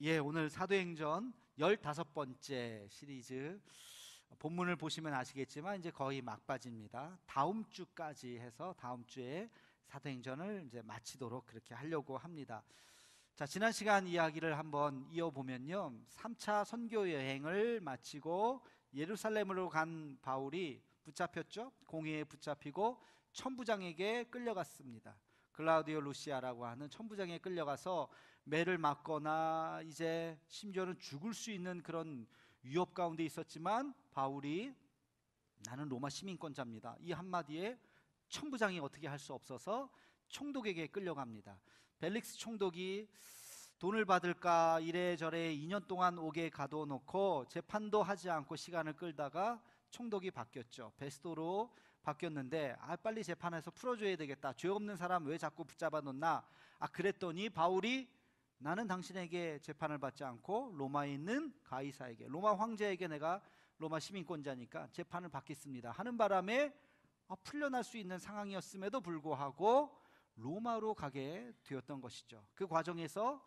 예, 오늘 사도행전 15번째 시리즈 본문을 보시면 아시겠지만 이제 거의 막바지입니다. 다음 주까지 해서 다음 주에 사도행전을 이제 마치도록 그렇게 하려고 합니다. 자, 지난 시간 이야기를 한번 이어보면요, 3차 선교 여행을 마치고 예루살렘으로 간 바울이 붙잡혔죠. 공회에 붙잡히고 천부장에게 끌려갔습니다. 글라우디오 루시아라고 하는 천부장에 끌려가서 매를 맞거나 이제 심지어는 죽을 수 있는 그런 위협 가운데 있었지만, 바울이 나는 로마 시민권자입니다, 이 한마디에 천부장이 어떻게 할 수 없어서 총독에게 끌려갑니다. 벨릭스 총독이 돈을 받을까 이래저래 2년 동안 옥에 가둬놓고 재판도 하지 않고 시간을 끌다가 총독이 바뀌었죠. 베스도로 바뀌었는데, 빨리 재판해서 풀어줘야 되겠다, 죄 없는 사람 왜 자꾸 붙잡아 놓나. 그랬더니 바울이 나는 당신에게 재판을 받지 않고 로마에 있는 가이사에게, 로마 황제에게 내가 로마 시민권자니까 재판을 받겠습니다 하는 바람에 풀려날 수 있는 상황이었음에도 불구하고 로마로 가게 되었던 것이죠. 그 과정에서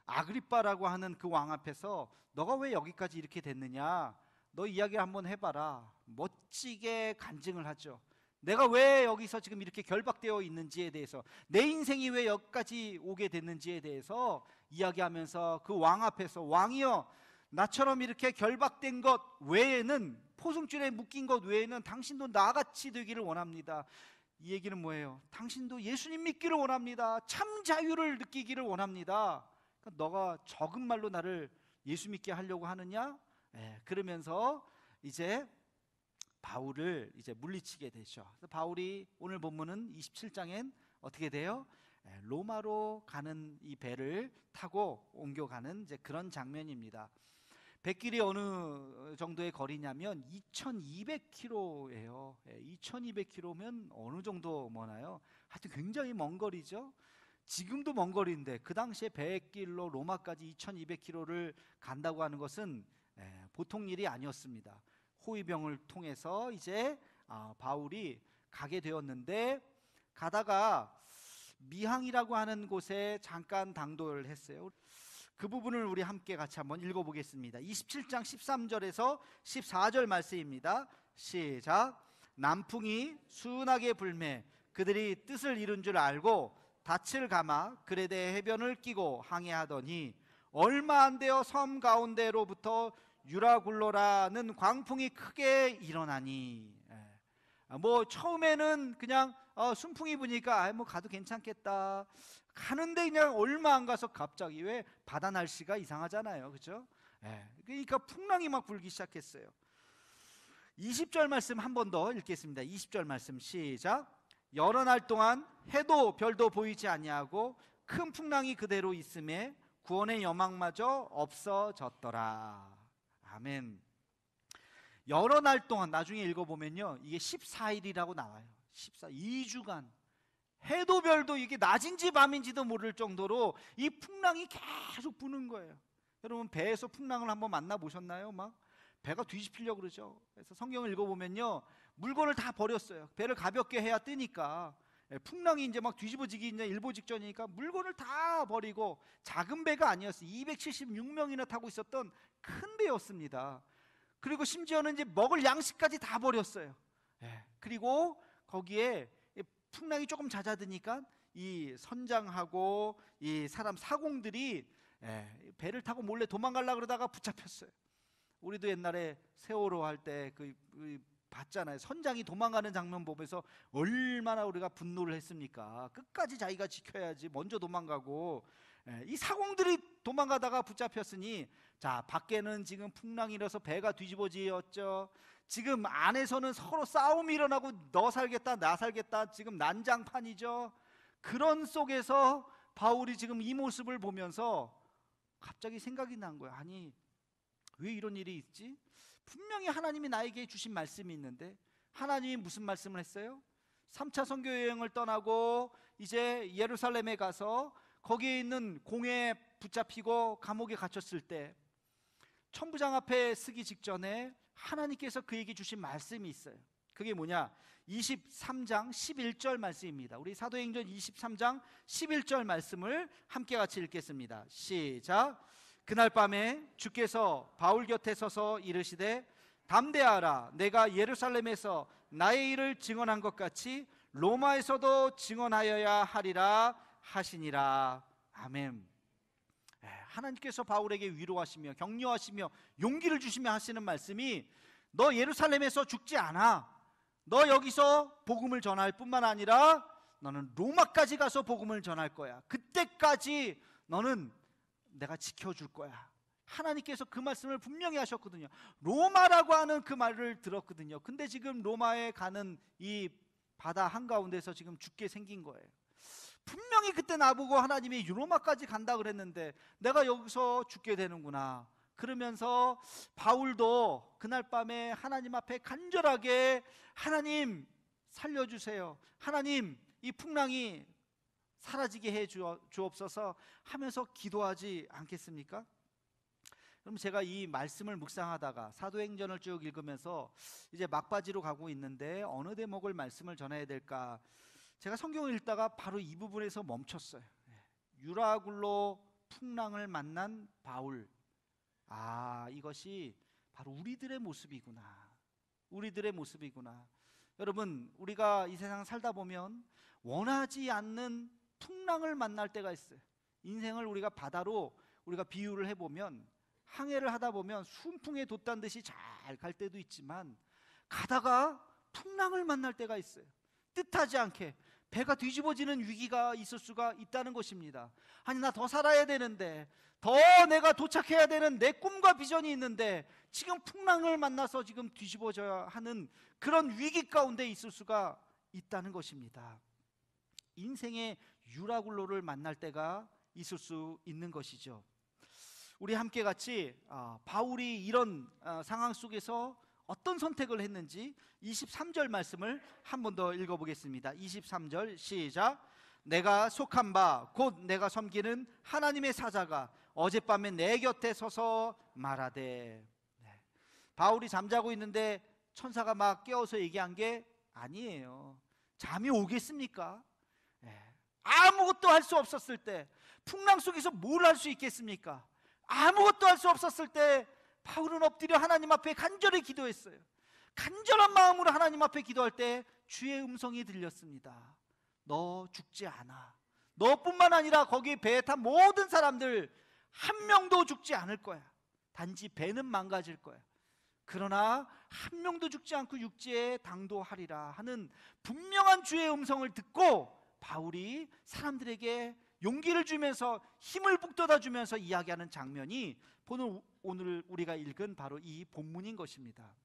아그리빠라고 하는 그 왕 앞에서 너가 왜 여기까지 이렇게 됐느냐, 너 이야기 한번 해봐라, 멋지게 간증을 하죠. 내가 왜 여기서 지금 이렇게 결박되어 있는지에 대해서, 내 인생이 왜 여기까지 오게 됐는지에 대해서 이야기하면서 그 왕 앞에서, 왕이여, 나처럼 이렇게 결박된 것 외에는, 포승줄에 묶인 것 외에는 당신도 나같이 되기를 원합니다. 이 얘기는 뭐예요? 당신도 예수님 믿기를 원합니다. 참 자유를 느끼기를 원합니다. 그러니까 너가 적은 말로 나를 예수 믿게 하려고 하느냐? 그러면서 이제 바울을 이제 물리치게 되죠. 그래서 바울이, 오늘 본문은 27장엔 어떻게 돼요? 로마로 가는 이 배를 타고 옮겨가는 이제 그런 장면입니다. 백길이 어느 정도의 거리냐면 2200km예요. 2200km면 어느 정도 머나요? 하여튼 굉장히 먼 거리죠. 지금도 먼 거리인데 그 당시에 백길로 로마까지 2200km를 간다고 하는 것은 보통 일이 아니었습니다. 호위병을 통해서 이제 바울이 가게 되었는데, 가다가 미항이라고 하는 곳에 잠깐 당도를 했어요. 그 부분을 우리 함께 같이 한번 읽어보겠습니다. 27장 13절에서 14절 말씀입니다. 시작. 남풍이 순하게 불매 그들이 뜻을 이룬 줄 알고 닻을 감아 그레데 해변을 끼고 항해하더니 얼마 안 되어 섬 가운데로부터 유라굴로라는 광풍이 크게 일어나니, 처음에는 그냥 순풍이 부니까 가도 괜찮겠다 가는데, 그냥 얼마 안 가서 갑자기, 왜 바다 날씨가 이상하잖아요, 그렇죠? 그러니까 풍랑이 막 불기 시작했어요. 20절 말씀 한 번 더 읽겠습니다. 20절 말씀 시작. 여러 날 동안 해도 별도 보이지 아니하고 큰 풍랑이 그대로 있음에 구원의 여망마저 없어졌더라. 아멘. 여러 날 동안, 나중에 읽어보면요, 이게 14일이라고 나와요. 2주간 해도 별도, 이게 낮인지 밤인지도 모를 정도로 이 풍랑이 계속 부는 거예요. 여러분, 배에서 풍랑을 한번 만나보셨나요? 막 배가 뒤집히려고 그러죠. 그래서 성경을 읽어보면요, 물건을 다 버렸어요. 배를 가볍게 해야 뜨니까. 풍랑이 이제 막 뒤집어지기 이제 일보 직전이니까 물건을 다 버리고, 작은 배가 아니었어요. 276명이나 타고 있었던 큰 배였습니다. 그리고 심지어는 이제 먹을 양식까지 다 버렸어요. 그리고 거기에 풍랑이 조금 잦아드니까 이 선장하고 이 사람 사공들이 배를 타고 몰래 도망가려고 그러다가 붙잡혔어요. 우리도 옛날에 세월호 할 때 봤잖아요. 선장이 도망가는 장면 보면서 얼마나 우리가 분노를 했습니까? 끝까지 자기가 지켜야지 먼저 도망가고, 이 사공들이 도망가다가 붙잡혔으니, 자, 밖에는 지금 풍랑이 일어서 배가 뒤집어지었죠. 지금 안에서는 서로 싸움이 일어나고 너 살겠다 나 살겠다, 지금 난장판이죠. 그런 속에서 바울이 지금 이 모습을 보면서 갑자기 생각이 난 거예요. 아니, 왜 이런 일이 있지? 분명히 하나님이 나에게 주신 말씀이 있는데, 하나님이 무슨 말씀을 했어요? 3차 선교 여행을 떠나고 이제 예루살렘에 가서 거기에 있는 공회에 붙잡히고 감옥에 갇혔을 때, 천부장 앞에 서기 직전에 하나님께서 그에게 주신 말씀이 있어요. 그게 뭐냐? 23장 11절 말씀입니다. 우리 사도행전 23장 11절 말씀을 함께 같이 읽겠습니다. 시작. 그날 밤에 주께서 바울 곁에 서서 이르시되 담대하라, 내가 예루살렘에서 나의 일을 증언한 것 같이 로마에서도 증언하여야 하리라 하시니라. 아멘. 하나님께서 바울에게 위로하시며 격려하시며 용기를 주시며 하시는 말씀이, 너 예루살렘에서 죽지 않아. 너 여기서 복음을 전할 뿐만 아니라 너는 로마까지 가서 복음을 전할 거야. 그때까지 너는 내가 지켜줄 거야. 하나님께서 그 말씀을 분명히 하셨거든요. 로마라고 하는 그 말을 들었거든요. 근데 지금 로마에 가는 이 바다 한가운데서 지금 죽게 생긴 거예요. 분명히 그때 나보고 하나님이 로마까지 간다 그랬는데 내가 여기서 죽게 되는구나. 그러면서 바울도 그날 밤에 하나님 앞에 간절하게, 하나님 살려주세요, 하나님 이 풍랑이 사라지게 해 주옵소서 하면서 기도하지 않겠습니까? 그럼 제가 이 말씀을 묵상하다가 사도행전을 쭉 읽으면서 이제 막바지로 가고 있는데 어느 대목을 말씀을 전해야 될까, 제가 성경을 읽다가 바로 이 부분에서 멈췄어요. 유라굴로 풍랑을 만난 바울. 이것이 바로 우리들의 모습이구나. 우리들의 모습이구나. 여러분, 우리가 이 세상 살다 보면 원하지 않는 풍랑을 만날 때가 있어요. 인생을 우리가 바다로 우리가 비유를 해보면, 항해를 하다 보면 순풍에 돛단 듯이 잘 갈 때도 있지만 가다가 풍랑을 만날 때가 있어요. 뜻하지 않게 배가 뒤집어지는 위기가 있을 수가 있다는 것입니다. 아니, 나 더 살아야 되는데, 더 내가 도착해야 되는 내 꿈과 비전이 있는데 지금 풍랑을 만나서 지금 뒤집어져야 하는 그런 위기 가운데 있을 수가 있다는 것입니다. 인생의 유라굴로를 만날 때가 있을 수 있는 것이죠. 우리 함께 같이 바울이 이런 상황 속에서 어떤 선택을 했는지 23절 말씀을 한 번 더 읽어보겠습니다. 23절 시작. 내가 속한 바 곧 내가 섬기는 하나님의 사자가 어젯밤에 내 곁에 서서 말하되. 바울이 잠자고 있는데 천사가 막 깨워서 얘기한 게 아니에요. 잠이 오겠습니까? 아무것도 할 수 없었을 때, 풍랑 속에서 뭘 할 수 있겠습니까? 아무것도 할 수 없었을 때 바울은 엎드려 하나님 앞에 간절히 기도했어요. 간절한 마음으로 하나님 앞에 기도할 때 주의 음성이 들렸습니다. 너 죽지 않아. 너뿐만 아니라 거기 배에 탄 모든 사람들 한 명도 죽지 않을 거야. 단지 배는 망가질 거야. 그러나 한 명도 죽지 않고 육지에 당도하리라 하는 분명한 주의 음성을 듣고 바울이 사람들에게 용기를 주면서 힘을 북돋아 주면서 이야기하는 장면이 오늘 우리가 읽은 바로 이 본문인 것입니다.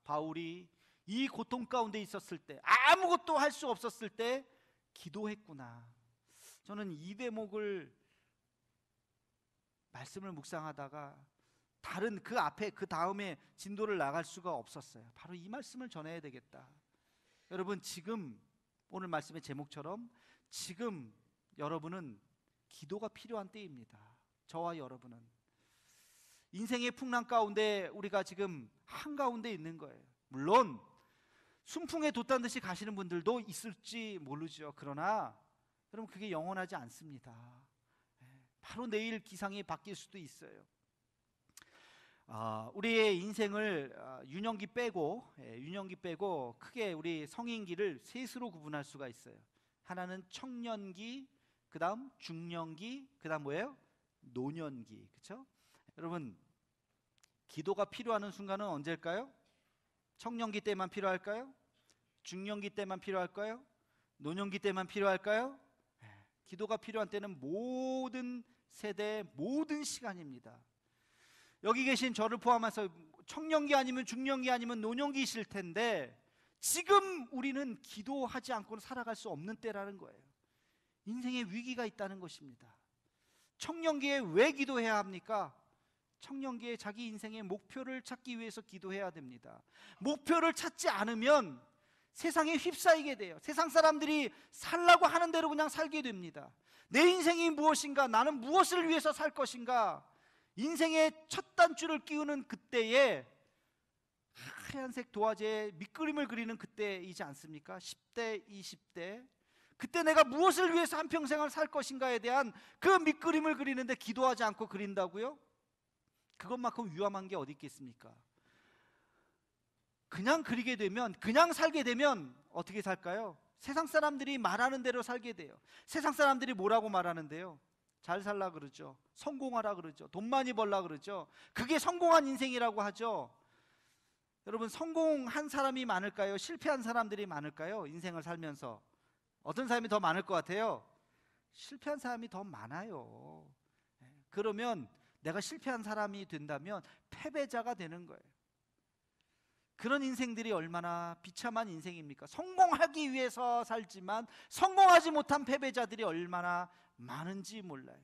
바울이 이 고통 가운데 있었을 때, 아무것도 할 수 없었을 때 기도했구나. 저는 이 대목을 말씀을 묵상하다가 다른 그 앞에 그 다음에 진도를 나갈 수가 없었어요. 바로 이 말씀을 전해야 되겠다. 여러분, 지금 오늘 말씀의 제목처럼 지금 여러분은 기도가 필요한 때입니다. 저와 여러분은 인생의 풍랑 가운데 우리가 지금 한가운데 있는 거예요. 물론 순풍에 돛단 듯이 가시는 분들도 있을지 모르죠. 그러나 여러분, 그게 영원하지 않습니다. 바로 내일 기상이 바뀔 수도 있어요. 우리의 인생을 유년기 빼고 크게 우리 성인기를 셋으로 구분할 수가 있어요. 하나는 청년기, 그 다음 중년기, 그 다음 뭐예요? 노년기. 그렇죠? 여러분, 기도가 필요한 순간은 언제일까요? 청년기 때만 필요할까요? 중년기 때만 필요할까요? 노년기 때만 필요할까요? 기도가 필요한 때는 모든 세대, 모든 시간입니다. 여기 계신 저를 포함해서 청년기 아니면 중년기 아니면 노년기이실 텐데 지금 우리는 기도하지 않고는 살아갈 수 없는 때라는 거예요. 인생에 위기가 있다는 것입니다. 청년기에 왜 기도해야 합니까? 청년기에 자기 인생의 목표를 찾기 위해서 기도해야 됩니다. 목표를 찾지 않으면 세상에 휩싸이게 돼요. 세상 사람들이 살라고 하는 대로 그냥 살게 됩니다. 내 인생이 무엇인가, 나는 무엇을 위해서 살 것인가, 인생의 첫 단추를 끼우는 그때에 하얀색 도화지에 밑그림을 그리는 그때이지 않습니까? 10대, 20대. 그때 내가 무엇을 위해서 한평생을 살 것인가에 대한 그 밑그림을 그리는데 기도하지 않고 그린다고요? 그것만큼 위험한 게 어디 있겠습니까? 그냥 그리게 되면, 그냥 살게 되면 어떻게 살까요? 세상 사람들이 말하는 대로 살게 돼요. 세상 사람들이 뭐라고 말하는데요? 잘 살라 그러죠. 성공하라 그러죠. 돈 많이 벌라 그러죠. 그게 성공한 인생이라고 하죠. 여러분, 성공한 사람이 많을까요? 실패한 사람들이 많을까요? 인생을 살면서 어떤 사람이 더 많을 것 같아요? 실패한 사람이 더 많아요. 그러면 내가 실패한 사람이 된다면 패배자가 되는 거예요. 그런 인생들이 얼마나 비참한 인생입니까? 성공하기 위해서 살지만 성공하지 못한 패배자들이 얼마나 많은지 몰라요.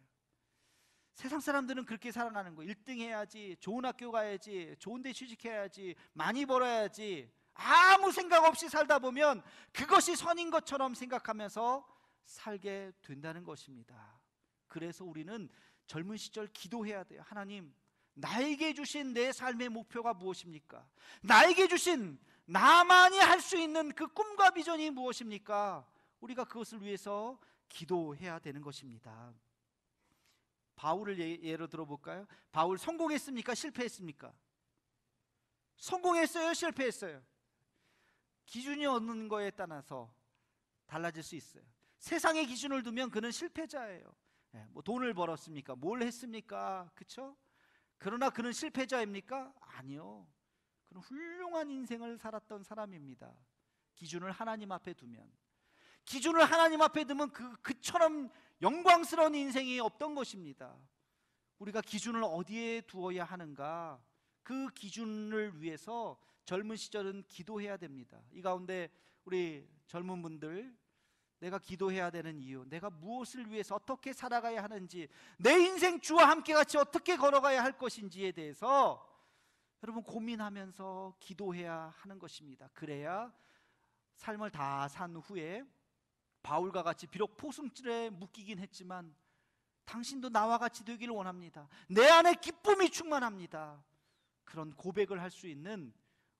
세상 사람들은 그렇게 살아가는 거예요. 1등 해야지, 좋은 학교 가야지, 좋은 데 취직해야지, 많이 벌어야지. 아무 생각 없이 살다 보면 그것이 선인 것처럼 생각하면서 살게 된다는 것입니다. 그래서 우리는 젊은 시절 기도해야 돼요. 하나님, 나에게 주신 내 삶의 목표가 무엇입니까? 나에게 주신 나만이 할 수 있는 그 꿈과 비전이 무엇입니까? 우리가 그것을 위해서 기도해야 되는 것입니다. 바울을 예로 들어볼까요? 바울 성공했습니까? 실패했습니까? 성공했어요? 실패했어요? 기준이 없는 거에 따라서 달라질 수 있어요. 세상의 기준을 두면 그는 실패자예요. 뭐 돈을 벌었습니까? 뭘 했습니까? 그렇죠? 그러나 그는 실패자입니까? 아니요. 그는 훌륭한 인생을 살았던 사람입니다. 기준을 하나님 앞에 두면, 기준을 하나님 앞에 두면 그처럼 영광스러운 인생이 없던 것입니다. 우리가 기준을 어디에 두어야 하는가? 그 기준을 위해서 젊은 시절은 기도해야 됩니다. 이 가운데 우리 젊은 분들, 내가 기도해야 되는 이유, 내가 무엇을 위해서 어떻게 살아가야 하는지, 내 인생 주와 함께 같이 어떻게 걸어가야 할 것인지에 대해서 여러분 고민하면서 기도해야 하는 것입니다. 그래야 삶을 다 산 후에 바울과 같이 비록 포승줄에 묶이긴 했지만 당신도 나와 같이 되기를 원합니다. 내 안에 기쁨이 충만합니다. 그런 고백을 할 수 있는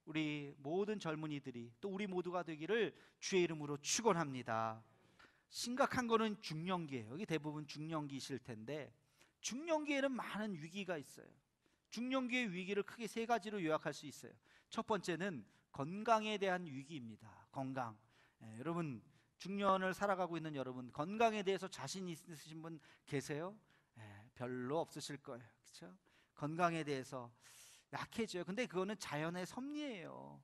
우리 모든 젊은이들이, 또 우리 모두가 되기를 주의 이름으로 축원합니다. 심각한 거는 중년기예요. 여기 대부분 중년기실 텐데, 중년기에는 많은 위기가 있어요. 중년기의 위기를 크게 세 가지로 요약할 수 있어요. 첫 번째는 건강에 대한 위기입니다. 건강. 여러분, 중년을 살아가고 있는 여러분, 건강에 대해서 자신 있으신 분 계세요? 별로 없으실 거예요. 그렇죠? 건강에 대해서 약해져요. 근데 그거는 자연의 섭리예요.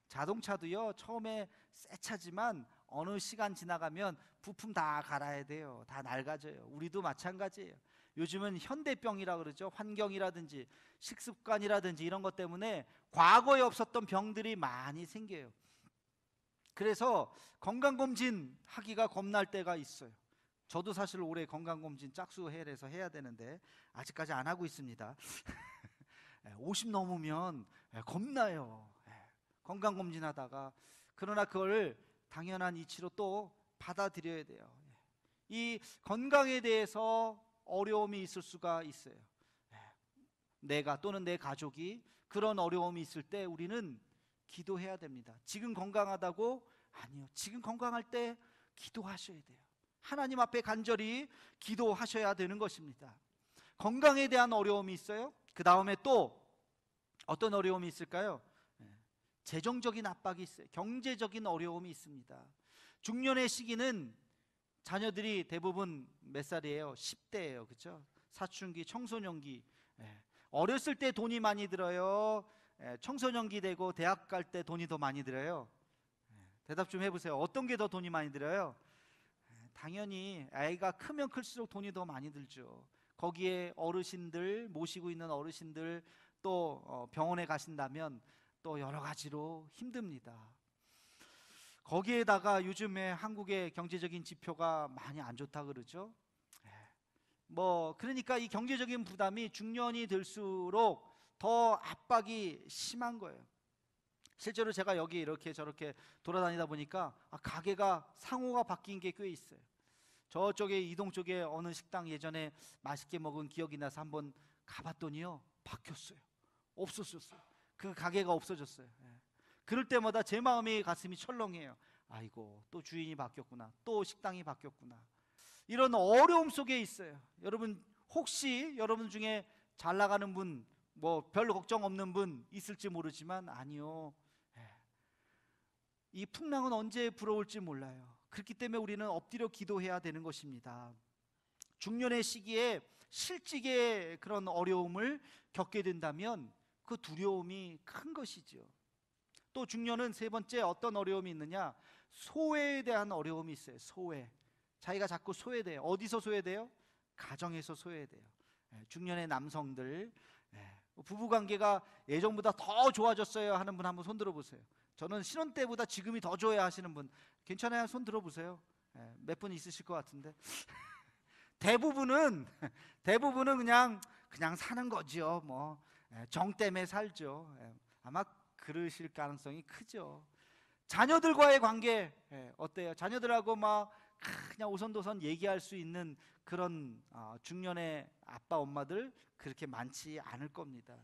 자동차도요, 처음에 새 차지만 어느 시간 지나가면 부품 다 갈아야 돼요. 다 낡아져요. 우리도 마찬가지예요. 요즘은 현대병이라 그러죠. 환경이라든지 식습관이라든지 이런 것 때문에 과거에 없었던 병들이 많이 생겨요. 그래서 건강검진 하기가 겁날 때가 있어요. 저도 사실 올해 건강검진 짝수해서 해야 되는데 아직까지 안 하고 있습니다. 50 넘으면 겁나요. 건강검진 하다가. 그러나 그걸 당연한 이치로 또 받아들여야 돼요. 이 건강에 대해서 어려움이 있을 수가 있어요. 내가 또는 내 가족이 그런 어려움이 있을 때 우리는 기도해야 됩니다. 지금 건강하다고? 아니요. 지금 건강할 때 기도하셔야 돼요. 하나님 앞에 간절히 기도하셔야 되는 것입니다. 건강에 대한 어려움이 있어요. 그 다음에 또 어떤 어려움이 있을까요? 재정적인 압박이 있어요. 경제적인 어려움이 있습니다. 중년의 시기는 자녀들이 대부분 몇 살이에요? 10대예요. 그렇죠? 사춘기, 청소년기. 어렸을 때 돈이 많이 들어요? 청소년기 되고 대학 갈 때 돈이 더 많이 들어요? 대답 좀 해보세요. 어떤 게 더 돈이 많이 들어요? 당연히 아이가 크면 클수록 돈이 더 많이 들죠. 거기에 어르신들, 모시고 있는 어르신들, 또 병원에 가신다면 또 여러 가지로 힘듭니다. 거기에다가 요즘에 한국의 경제적인 지표가 많이 안 좋다 그러죠. 그러니까 이 경제적인 부담이 중년이 들수록 더 압박이 심한 거예요. 실제로 제가 여기 이렇게 저렇게 돌아다니다 보니까 가게가 상호가 바뀐 게 꽤 있어요. 저쪽에 이동 쪽에 어느 식당 예전에 맛있게 먹은 기억이 나서 한번 가봤더니요, 바뀌었어요. 없어졌어요. 그 가게가 없어졌어요. 그럴 때마다 제 마음이 가슴이 철렁해요. 아이고 또 주인이 바뀌었구나, 또 식당이 바뀌었구나, 이런 어려움 속에 있어요. 여러분 혹시 여러분 중에 잘 나가는 분, 뭐 별 걱정 없는 분 있을지 모르지만 아니요, 이 풍랑은 언제 불어올지 몰라요. 그렇기 때문에 우리는 엎드려 기도해야 되는 것입니다. 중년의 시기에 실직의 그런 어려움을 겪게 된다면 그 두려움이 큰 것이죠. 또 중년은 세 번째 어떤 어려움이 있느냐, 소외에 대한 어려움이 있어요. 소외. 자기가 자꾸 소외돼요. 어디서 소외돼요? 가정에서 소외돼요. 중년의 남성들, 부부관계가 예전보다 더 좋아졌어요 하는 분 한번 손 들어보세요. 저는 신혼 때보다 지금이 더 좋아야 하시는 분 괜찮아요? 손 들어보세요. 몇 분 있으실 것 같은데 대부분은 그냥 사는 거지요. 뭐 정 때문에 살죠. 아마 그러실 가능성이 크죠. 자녀들과의 관계 어때요? 자녀들하고 막 그냥 오손도손 얘기할 수 있는 그런 중년의 아빠 엄마들 그렇게 많지 않을 겁니다.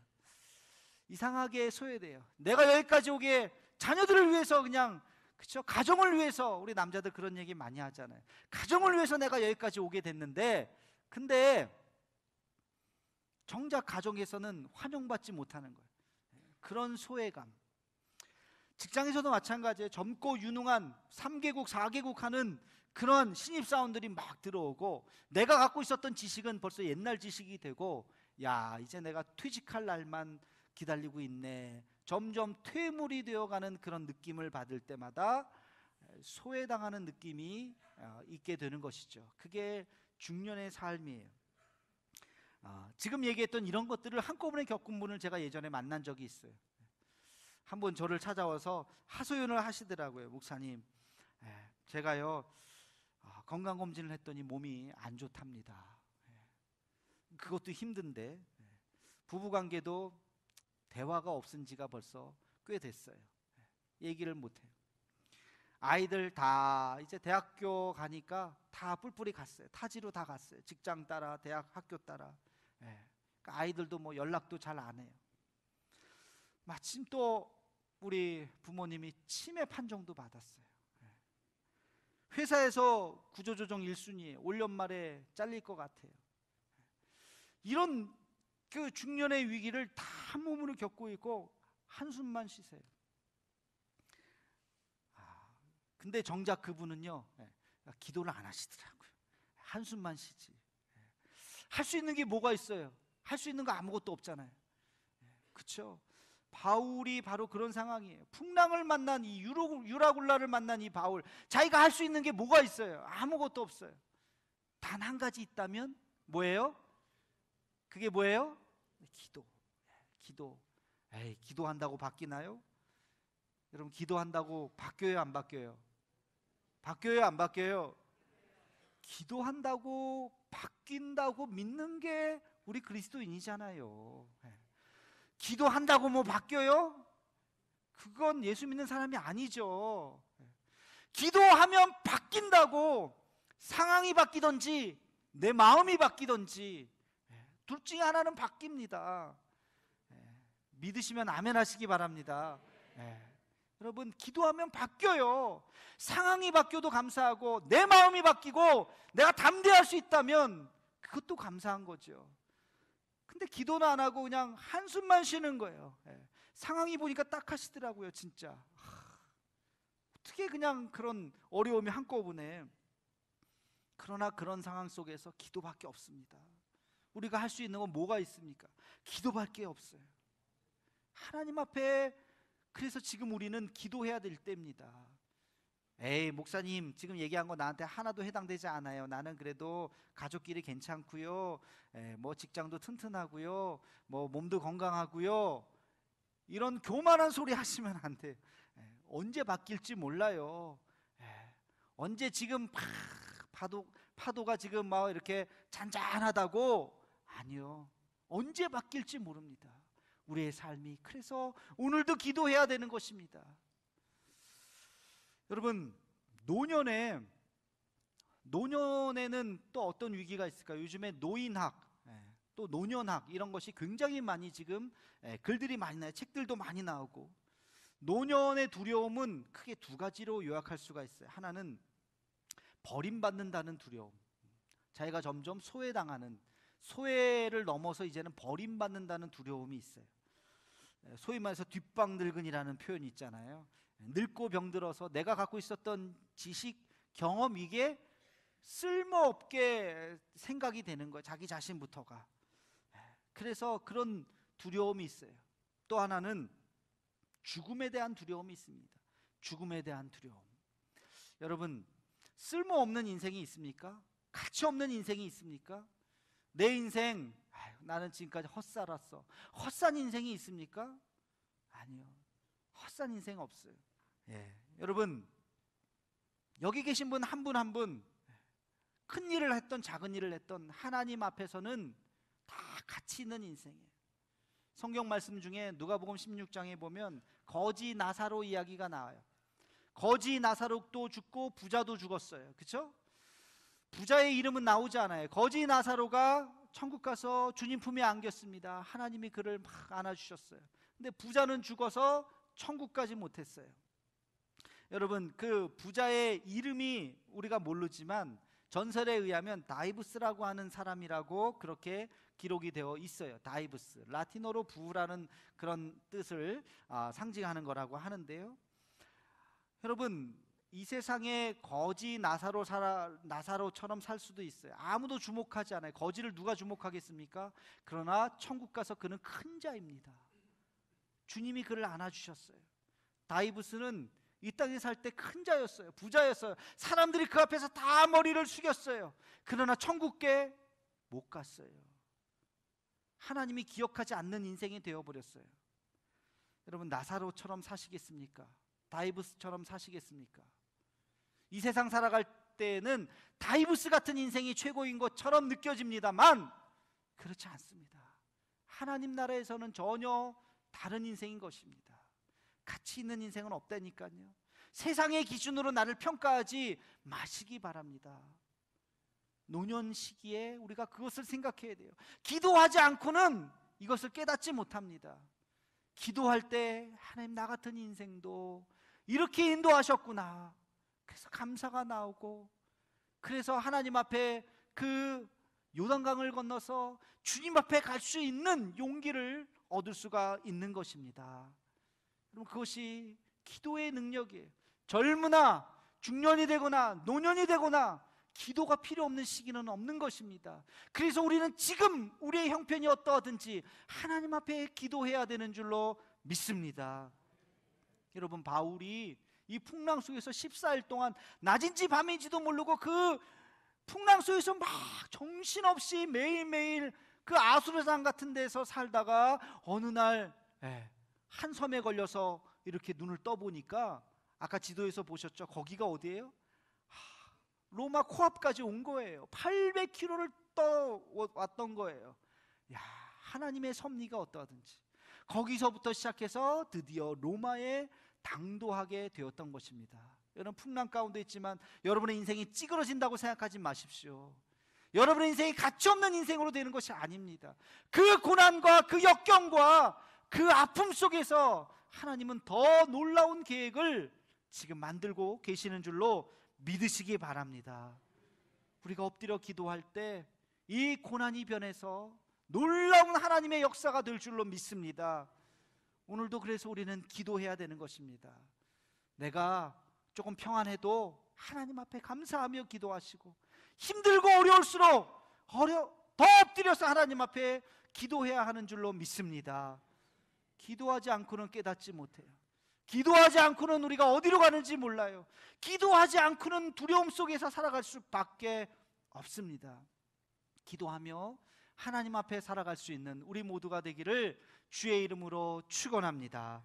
이상하게 소외돼요. 내가 여기까지 오게 자녀들을 위해서, 그냥 그렇죠? 가정을 위해서. 우리 남자들 그런 얘기 많이 하잖아요. 가정을 위해서 내가 여기까지 오게 됐는데, 근데 정작 가정에서는 환영받지 못하는 거예요. 그런 소외감. 직장에서도 마찬가지예요. 젊고 유능한 3개국 4개국 하는 그런 신입사원들이 막 들어오고, 내가 갖고 있었던 지식은 벌써 옛날 지식이 되고, 야 이제 내가 퇴직할 날만 기다리고 있네, 점점 퇴물이 되어가는 그런 느낌을 받을 때마다 소외당하는 느낌이 있게 되는 것이죠. 그게 중년의 삶이에요. 지금 얘기했던 이런 것들을 한꺼번에 겪은 분을 제가 예전에 만난 적이 있어요. 한번 저를 찾아와서 하소연을 하시더라고요. 목사님, 제가요 건강검진을 했더니 몸이 안 좋답니다. 그것도 힘든데 부부관계도 대화가 없은 지가 벌써 꽤 됐어요. 얘기를 못해요. 아이들 다 이제 대학교 가니까 다 뿔뿔이 갔어요. 타지로 다 갔어요. 직장 따라, 대학 학교 따라. 그러니까 아이들도 뭐 연락도 잘 안 해요. 마침 또 우리 부모님이 치매 판정도 받았어요. 회사에서 구조조정 1순위, 올 연말에 잘릴 것 같아요. 이런 그 중년의 위기를 다 한 몸으로 겪고 있고 한숨만 쉬세요. 근데 정작 그분은요, 기도를 안 하시더라고요. 한숨만 쉬지. 할 수 있는 게 뭐가 있어요? 할 수 있는 거 아무것도 없잖아요. 그렇죠? 바울이 바로 그런 상황이에요. 풍랑을 만난 이 유라굴라를 만난 이 바울, 자기가 할 수 있는 게 뭐가 있어요? 아무것도 없어요. 단 한 가지 있다면 뭐예요? 그게 뭐예요? 기도. 기도. 기도한다고 바뀌나요? 여러분, 기도한다고 바뀌어요, 안 바뀌어요? 바뀌어요, 안 바뀌어요? 기도한다고 바뀐다고 믿는 게 우리 그리스도인이잖아요. 기도한다고 뭐 바뀌어요? 그건 예수 믿는 사람이 아니죠. 기도하면 바뀐다고, 상황이 바뀌든지 내 마음이 바뀌든지 둘 중에 하나는 바뀝니다. 믿으시면 아멘 하시기 바랍니다. 여러분, 기도하면 바뀌어요. 상황이 바뀌어도 감사하고, 내 마음이 바뀌고 내가 담대할 수 있다면 그것도 감사한 거죠. 근데 기도는 안 하고 그냥 한숨만 쉬는 거예요. 상황이 보니까 딱 하시더라고요. 진짜 어떻게 그냥 그런 어려움이 한꺼번에. 그러나 그런 상황 속에서 기도밖에 없습니다. 우리가 할 수 있는 건 뭐가 있습니까? 기도밖에 없어요. 하나님 앞에. 그래서 지금 우리는 기도해야 될 때입니다. 목사님 지금 얘기한 거 나한테 하나도 해당되지 않아요. 나는 그래도 가족끼리 괜찮고요, 뭐 직장도 튼튼하고요, 뭐 몸도 건강하고요, 이런 교만한 소리 하시면 안 돼요. 언제 바뀔지 몰라요. 언제 지금 파도가 지금 막 이렇게 잔잔하다고, 아니요, 언제 바뀔지 모릅니다. 우리의 삶이. 그래서 오늘도 기도해야 되는 것입니다. 여러분, 노년에는 또 어떤 위기가 있을까요? 요즘에 노인학, 또 노년학, 이런 것이 굉장히 많이 지금 글들이 많이 나요. 책들도 많이 나오고. 노년의 두려움은 크게 두 가지로 요약할 수가 있어요. 하나는 버림받는다는 두려움. 자기가 점점 소외당하는, 소외를 넘어서 이제는 버림받는다는 두려움이 있어요. 소위 말해서 뒷방늙은이라는 표현이 있잖아요. 늙고 병들어서 내가 갖고 있었던 지식, 경험, 이게 쓸모없게 생각이 되는 거예요. 자기 자신부터가. 그래서 그런 두려움이 있어요. 또 하나는 죽음에 대한 두려움이 있습니다. 죽음에 대한 두려움. 여러분, 쓸모없는 인생이 있습니까? 가치 없는 인생이 있습니까? 내 인생, 나는 지금까지 헛살았어. 헛산 인생이 있습니까? 아니요. 헛산 인생 없어요. 여러분, 여기 계신 분 한 분 한 분 큰 일을 했던 작은 일을 했던 하나님 앞에서는 다 가치 있는 인생이에요. 성경 말씀 중에 누가복음 16장에 보면 거지 나사로 이야기가 나와요. 거지 나사로도 죽고 부자도 죽었어요. 그렇죠? 부자의 이름은 나오지 않아요. 거지 나사로가 천국 가서 주님 품에 안겼습니다. 하나님이 그를 막 안아주셨어요. 근데 부자는 죽어서 천국 가지 못했어요. 여러분, 그 부자의 이름이 우리가 모르지만 전설에 의하면 다이부스라고 하는 사람이라고 그렇게 기록이 되어 있어요. 다이부스, 라틴어로 부라는 그런 뜻을 상징하는 거라고 하는데요. 여러분, 이 세상에 거지 나사로처럼 살 수도 있어요. 아무도 주목하지 않아요. 거지를 누가 주목하겠습니까? 그러나 천국 가서 그는 큰 자입니다. 주님이 그를 안아주셨어요. 다이부스는 이 땅에 살 때 큰 자였어요. 부자였어요. 사람들이 그 앞에서 다 머리를 숙였어요. 그러나 천국에 못 갔어요. 하나님이 기억하지 않는 인생이 되어버렸어요. 여러분, 나사로처럼 사시겠습니까? 다이부스처럼 사시겠습니까? 이 세상 살아갈 때는 다이부스 같은 인생이 최고인 것처럼 느껴집니다만 그렇지 않습니다. 하나님 나라에서는 전혀 다른 인생인 것입니다. 가치 있는 인생은 없다니까요. 세상의 기준으로 나를 평가하지 마시기 바랍니다. 노년 시기에 우리가 그것을 생각해야 돼요. 기도하지 않고는 이것을 깨닫지 못합니다. 기도할 때 하나님, 나 같은 인생도 이렇게 인도하셨구나. 그래서 감사가 나오고, 그래서 하나님 앞에 그 요단강을 건너서 주님 앞에 갈 수 있는 용기를 얻을 수가 있는 것입니다. 여러분, 그것이 기도의 능력이에요. 젊으나 중년이 되거나 노년이 되거나 기도가 필요 없는 시기는 없는 것입니다. 그래서 우리는 지금 우리의 형편이 어떠하든지 하나님 앞에 기도해야 되는 줄로 믿습니다. 여러분, 바울이 이 풍랑 속에서 14일 동안 낮인지 밤인지도 모르고 그 풍랑 속에서 막 정신없이 매일매일 그 아수르산 같은 데서 살다가 어느 날 한 섬에 걸려서 이렇게 눈을 떠보니까, 아까 지도에서 보셨죠? 거기가 어디예요? 로마 코앞까지 온 거예요. 800km를 떠왔던 거예요. 야, 하나님의 섭리가 어떠하든지 거기서부터 시작해서 드디어 로마에 당도하게 되었던 것입니다. 여러분, 풍랑 가운데 있지만 여러분의 인생이 찌그러진다고 생각하지 마십시오. 여러분의 인생이 가치없는 인생으로 되는 것이 아닙니다. 그 고난과 그 역경과 그 아픔 속에서 하나님은 더 놀라운 계획을 지금 만들고 계시는 줄로 믿으시기 바랍니다. 우리가 엎드려 기도할 때 이 고난이 변해서 놀라운 하나님의 역사가 될 줄로 믿습니다. 오늘도 그래서 우리는 기도해야 되는 것입니다. 내가 조금 평안해도 하나님 앞에 감사하며 기도하시고, 힘들고 어려울수록 더 엎드려서 하나님 앞에 기도해야 하는 줄로 믿습니다. 기도하지 않고는 깨닫지 못해요. 기도하지 않고는 우리가 어디로 가는지 몰라요. 기도하지 않고는 두려움 속에서 살아갈 수밖에 없습니다. 기도하며 하나님 앞에 살아갈 수 있는 우리 모두가 되기를 주의 이름으로 축원합니다.